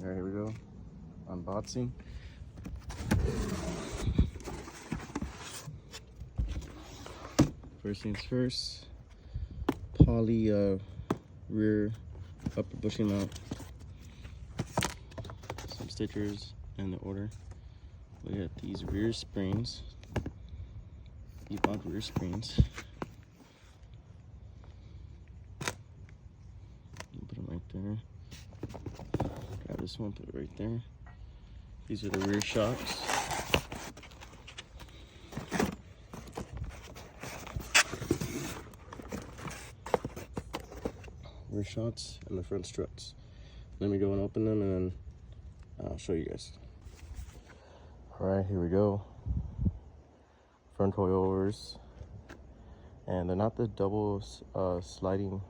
Alright, here we go. Unboxing. First things first. Poly rear upper bushing mount. Some stickers in the order. We got these rear springs. Debug rear springs. Put them right there. Grab this one, put it right there. These are the rear shocks. Rear shocks and the front struts. Let me go and open them and then I'll show you guys. Alright, here we go. Front coilovers. And they're not the double sliding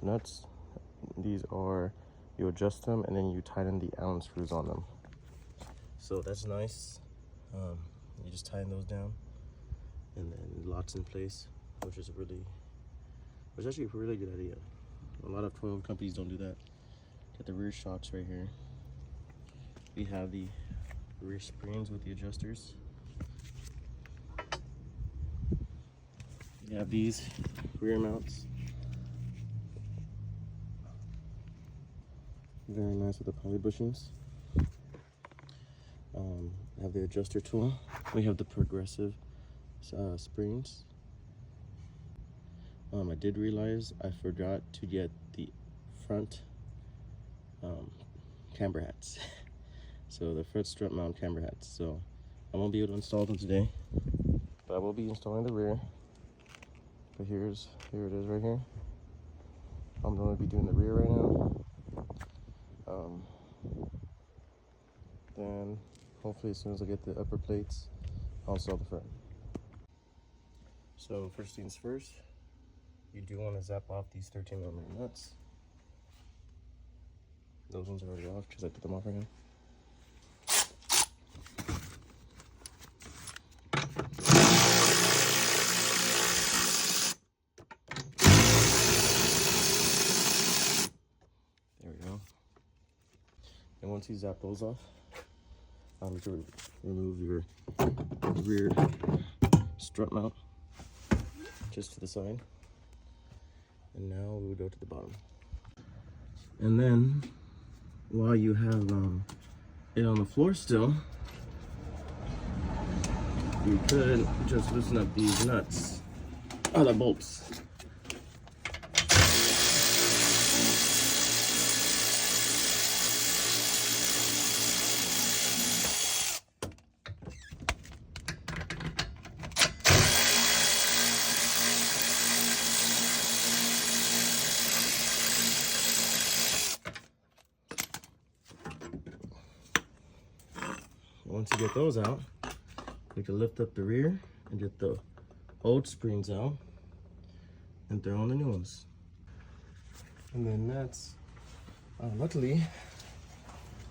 nuts. These are, you adjust them and then you tighten the Allen screws on them. So that's nice. You just tighten those down and then it locks in place, which is actually a really good idea. A lot of coil companies don't do that. Got the rear shocks right here. We have the rear springs with the adjusters. You have these rear mounts. Very nice with the poly bushings. Have the adjuster tool. We have the progressive springs. I did realize I forgot to get the front camber hats. So the front strut mount camber hats. So I won't be able to install them today, but I will be installing the rear. But here it is right here. I'm going to be doing the rear right now. Then hopefully as soon as I get the upper plates, I'll install the front. So first things first, you do want to zap off these 13mm nuts. Those ones are already off because I took them off right now. There we go. And once you zap those off, I'm going to remove your rear strut mount just to the side. And now we will go to the bottom. And then, while you have it on the floor still, you could just loosen up these nuts, the bolts. Once you get those out, you can lift up the rear and get the old springs out and throw on the new ones. And then that's, luckily,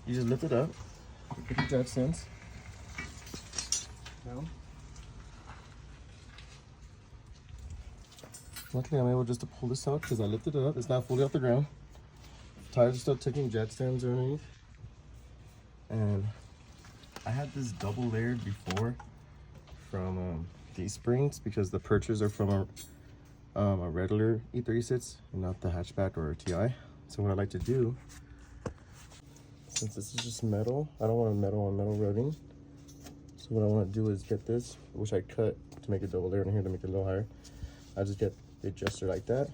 you just lift it up, put the jack stands down. Luckily, I'm able just to pull this out because I lifted it up. It's not fully off the ground. Tires are still taking jack stands underneath. And I had this double layered before from these springs because the perches are from a regular E36 and not the hatchback or TI. So what I like to do, since this is just metal, I don't want a metal on metal rubbing. So what I want to do is get this, which I cut to make a double layer in here to make it a little higher. I just get the adjuster like that.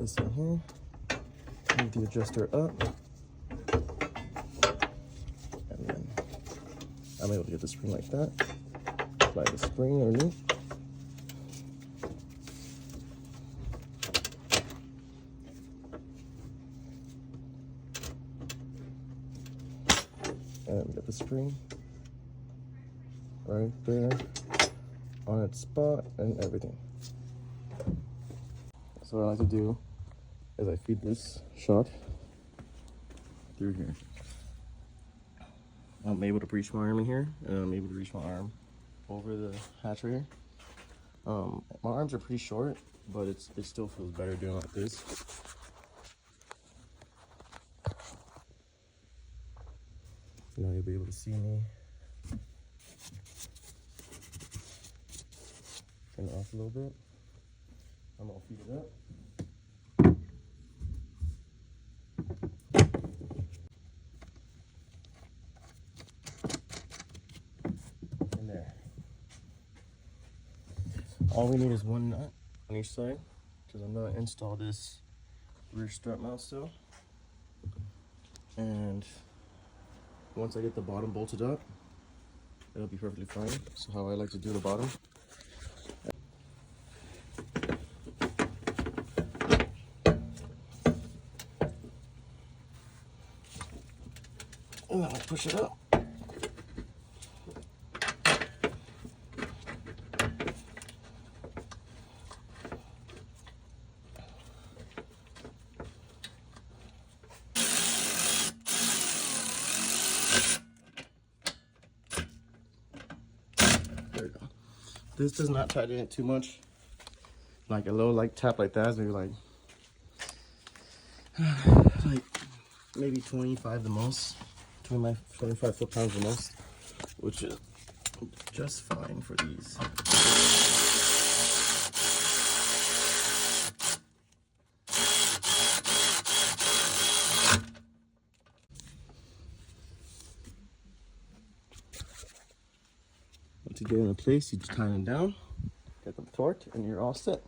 This in here, move the adjuster up, and then I'm able to get the spring like that, apply the spring underneath, and get the spring right there on its spot and everything. So what I like to do is I feed this shock through here. I'm able to reach my arm in here, and I'm able to reach my arm over the hatch right here. My arms are pretty short, but it still feels better doing like this. Now you'll be able to see me. Turn it off a little bit. I'm gonna feed it up. And there. All we need is one nut on each side, because I'm gonna install this rear strut mount still. And once I get the bottom bolted up, it'll be perfectly fine. So how I like to do the bottom. And then I push it up. There we go. This does not tighten it too much. Like a little tap like that is maybe like maybe 25 the most. 25 foot-pounds the most, which is just fine for these. Once you get in place, you just tighten them down, get them torqued, and you're all set.